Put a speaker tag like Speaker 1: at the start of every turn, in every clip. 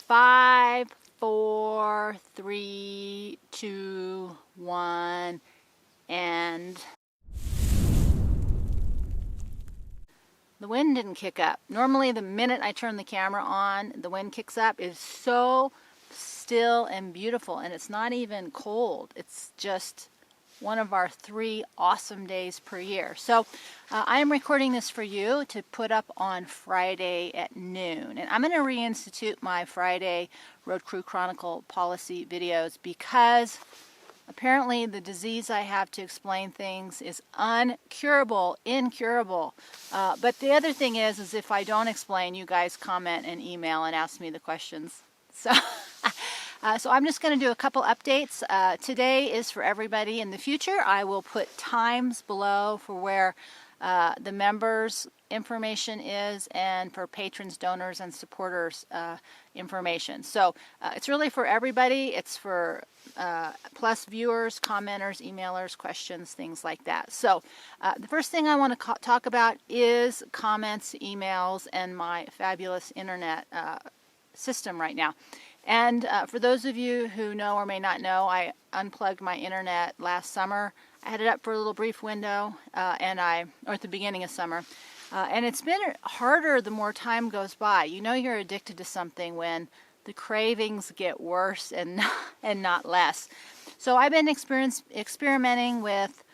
Speaker 1: 5, 4, 3, 2, 1, and the wind didn't kick up. Normally the minute I turn the camera on, the wind kicks up. It's so still and beautiful, and it's not even cold. It's just one of our 3 awesome days per year. So I am recording this for you to put up on Friday at noon. And I'm going to reinstitute my Friday Road Crew Chronicle policy videos because apparently the disease I have to explain things is incurable. But the other thing is if I don't explain, you guys comment and email and ask me the questions. So so I'm just going to do a couple updates. Today is for everybody. In the future, I will put times below for where the members' information is and for patrons, donors, and supporters' information. So it's really for everybody. It's for plus viewers, commenters, emailers, questions, things like that. So the first thing I want to talk about is comments, emails, and my fabulous internet system right now. And for those of you who know or may not know, I unplugged my internet last summer. I had it up for a little brief window, or at the beginning of summer. And it's been harder the more time goes by. You know you're addicted to something when the cravings get worse and not less. So I've been experimenting with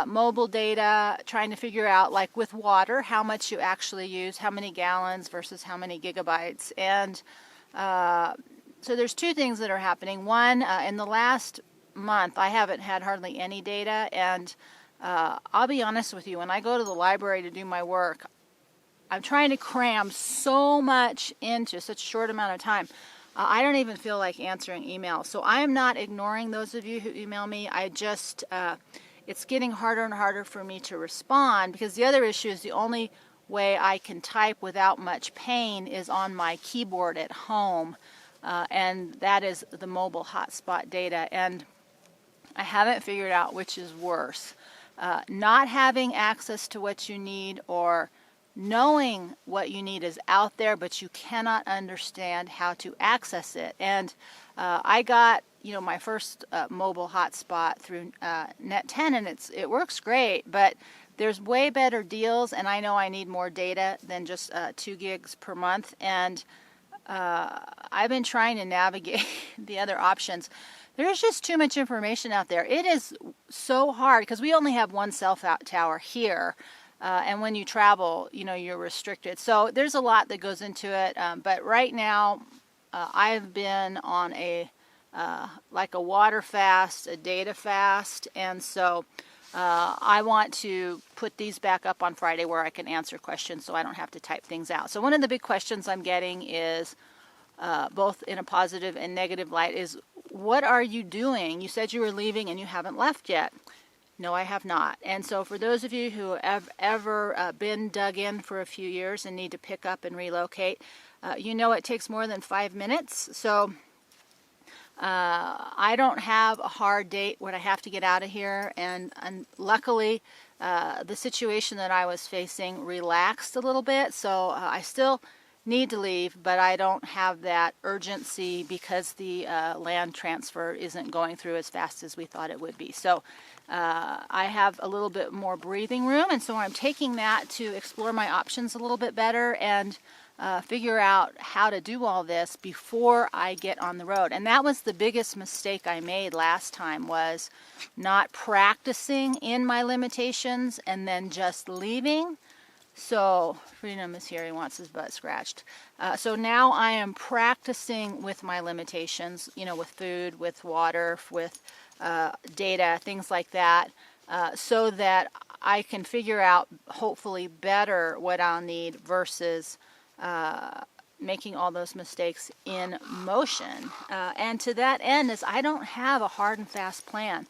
Speaker 1: mobile data, trying to figure out, like with water, how much you actually use, how many gallons versus how many gigabytes. And so there's 2 things that are happening. One, in the last month, I haven't had hardly any data, and I'll be honest with you, when I go to the library to do my work, I'm trying to cram so much into such a short amount of time. I don't even feel like answering emails. So I am not ignoring those of you who email me. I just, it's getting harder and harder for me to respond, because the other issue is the only way I can type without much pain is on my keyboard at home. And that is the mobile hotspot data, and I haven't figured out which is worse. Not having access to what you need, or knowing what you need is out there, but you cannot understand how to access it. And I got, my first mobile hotspot through Net10, and it works great, but there's way better deals, and I know I need more data than just 2 gigs per month, and I've been trying to navigate the other options. There's just too much information out there. It is so hard because we only have one cell tower here, and when you travel, you're restricted. So there's a lot that goes into it. But right now, I've been on like a water fast, a data fast, and so I want to put these back up on Friday where I can answer questions so I don't have to type things out. So one of the big questions I'm getting is, both in a positive and negative light, is what are you doing? You said you were leaving and you haven't left yet. No, I have not. And so for those of you who have ever been dug in for a few years and need to pick up and relocate, it takes more than 5 minutes. So I don't have a hard date when I have to get out of here, and luckily the situation that I was facing relaxed a little bit, so I still need to leave, but I don't have that urgency because the land transfer isn't going through as fast as we thought it would be. So I have a little bit more breathing room, and so I'm taking that to explore my options a little bit better and figure out how to do all this before I get on the road. And that was the biggest mistake I made last time, was not practicing in my limitations and then just leaving. So Freedom is here, he wants his butt scratched. So now I am practicing with my limitations, with food, with water, with data, things like that, so that I can figure out hopefully better what I'll need versus making all those mistakes in motion. And to that end is I don't have a hard and fast plan.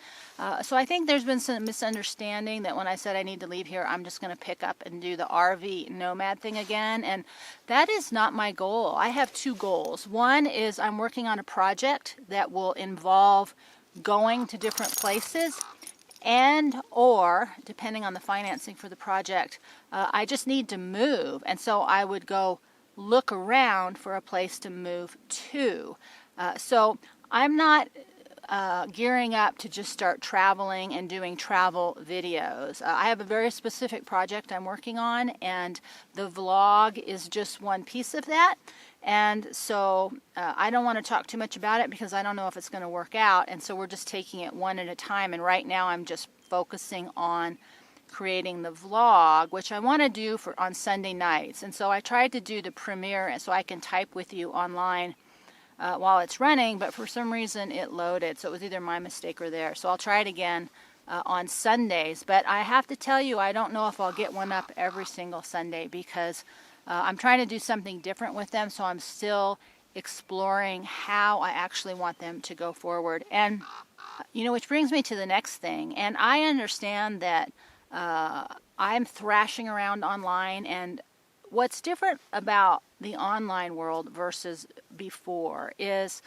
Speaker 1: So I think there's been some misunderstanding that when I said I need to leave here, I'm just going to pick up and do the RV nomad thing again. And that is not my goal. I have 2 goals. One is I'm working on a project that will involve going to different places, and or depending on the financing for the project, I just need to move. And so I would go look around for a place to move to. So I'm not gearing up to just start traveling and doing travel videos. I have a very specific project I'm working on, and the vlog is just one piece of that. And so I don't want to talk too much about it because I don't know if it's going to work out. And so we're just taking it one at a time. And right now I'm just focusing on creating the vlog, which I want to do on Sunday nights. And so I tried to do the premiere so I can type with you online while it's running, but for some reason it loaded. So it was either my mistake or theirs. So I'll try it again on Sundays. But I have to tell you, I don't know if I'll get one up every single Sunday because I'm trying to do something different with them. So I'm still exploring how I actually want them to go forward. And, which brings me to the next thing. And I understand that I'm thrashing around online, and what's different about the online world versus before is,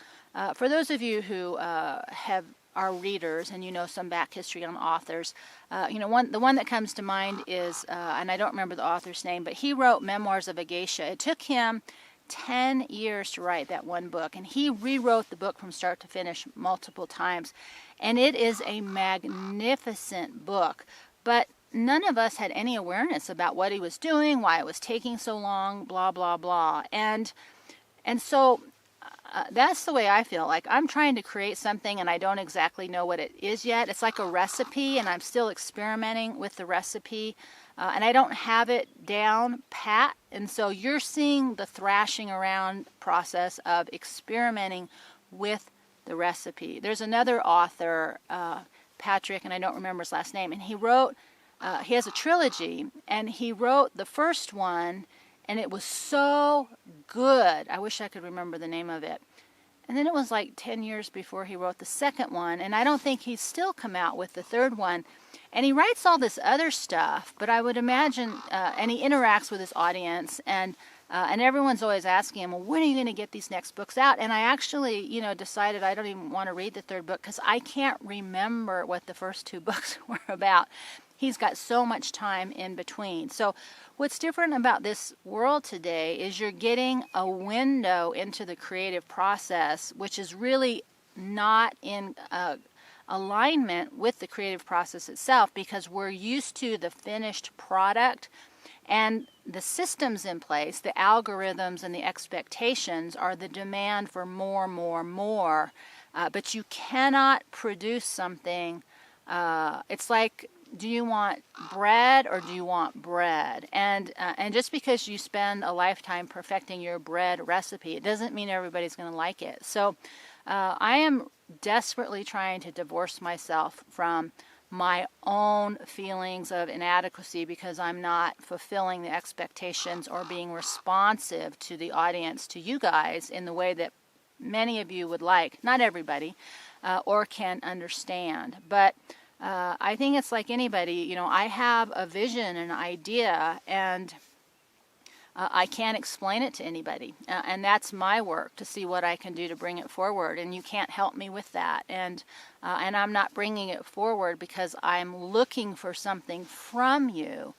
Speaker 1: for those of you who are readers and you know some back history on authors, the one that comes to mind is, and I don't remember the author's name, but he wrote Memoirs of a Geisha. It took him 10 years to write that one book, and he rewrote the book from start to finish multiple times, and it is a magnificent book. But none of us had any awareness about what he was doing, why it was taking so long, blah, blah, blah. And so that's the way I feel. Like I'm trying to create something and I don't exactly know what it is yet. It's like a recipe, and I'm still experimenting with the recipe, and I don't have it down pat. And so you're seeing the thrashing around process of experimenting with the recipe. There's another author, Patrick, and I don't remember his last name, and he has a trilogy, and he wrote the first one, and it was so good. I wish I could remember the name of it. And then it was like 10 years before he wrote the second one, and I don't think he's still come out with the third one. And he writes all this other stuff, but I would imagine, and he interacts with his audience, and everyone's always asking him, well, when are you going to get these next books out? And I actually, decided I don't even want to read the third book because I can't remember what the first two books were about. He's got so much time in between. So what's different about this world today is you're getting a window into the creative process, which is really not in alignment with the creative process itself, because we're used to the finished product, and the systems in place, the algorithms and the expectations are the demand for more, more, more. But you cannot produce something. It's like, do you want bread or do you want bread? And just because you spend a lifetime perfecting your bread recipe, it doesn't mean everybody's going to like it. So I am desperately trying to divorce myself from my own feelings of inadequacy because I'm not fulfilling the expectations or being responsive to the audience, to you guys, in the way that many of you would like. Not everybody, or can understand. But I think it's like anybody, I have a vision, an idea, and I can't explain it to anybody. And that's my work, to see what I can do to bring it forward. And you can't help me with that. And I'm not bringing it forward because I'm looking for something from you.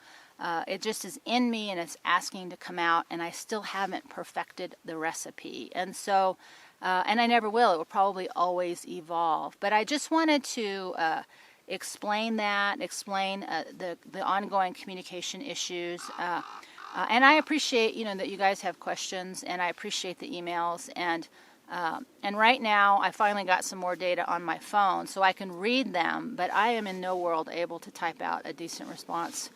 Speaker 1: It just is in me, and it's asking to come out, and I still haven't perfected the recipe. And so, and I never will. It will probably always evolve. But I just wanted to explain the ongoing communication issues. And I appreciate, that you guys have questions, and I appreciate the emails. And right now, I finally got some more data on my phone, so I can read them. But I am in no world able to type out a decent response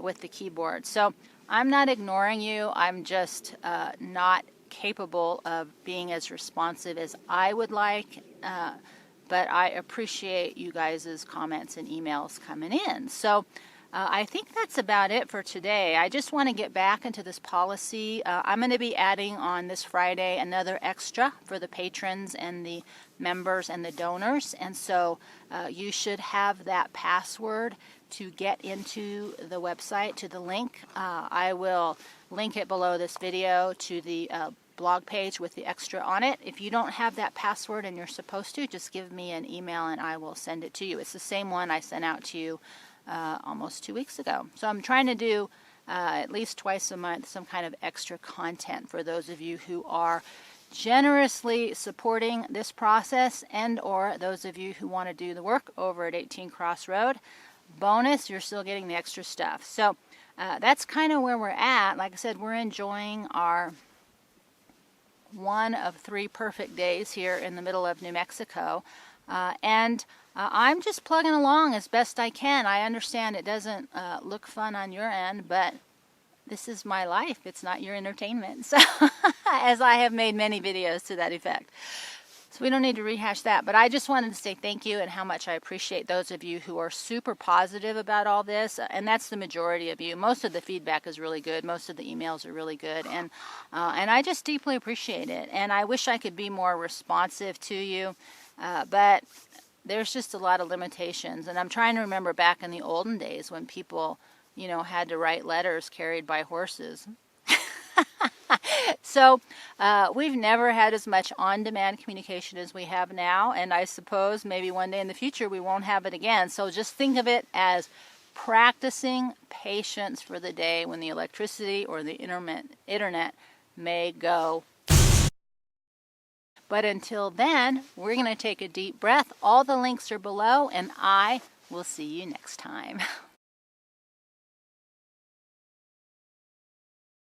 Speaker 1: with the keyboard. So I'm not ignoring you. I'm just not capable of being as responsive as I would like. But I appreciate you guys' comments and emails coming in. So I think that's about it for today. I just want to get back into this policy. I'm going to be adding on this Friday another extra for the patrons and the members and the donors. And so you should have that password to get into the website, to the link. I will link it below this video to the blog page with the extra on it. If you don't have that password and you're supposed to, just give me an email and I will send it to you. It's the same one I sent out to you almost 2 weeks ago. So I'm trying to do at least twice a month, some kind of extra content for those of you who are generously supporting this process, and or those of you who want to do the work over at 18 Cross Road. Bonus, you're still getting the extra stuff. So that's kind of where we're at. Like I said, we're enjoying our one of 3 perfect days here in the middle of New Mexico. And I'm just plugging along as best I can. I understand it doesn't look fun on your end, but this is my life. It's not your entertainment. So, as I have made many videos to that effect. So we don't need to rehash that, but I just wanted to say thank you and how much I appreciate those of you who are super positive about all this, and that's the majority of you. Most of the feedback is really good. Most of the emails are really good, and I just deeply appreciate it. And I wish I could be more responsive to you, but there's just a lot of limitations. And I'm trying to remember back in the olden days when people, you know, had to write letters carried by horses. So we've never had as much on-demand communication as we have now, and I suppose maybe one day in the future we won't have it again. So just think of it as practicing patience for the day when the electricity or the internet may go. But until then, we're going to take a deep breath. All the links are below, and I will see you next time.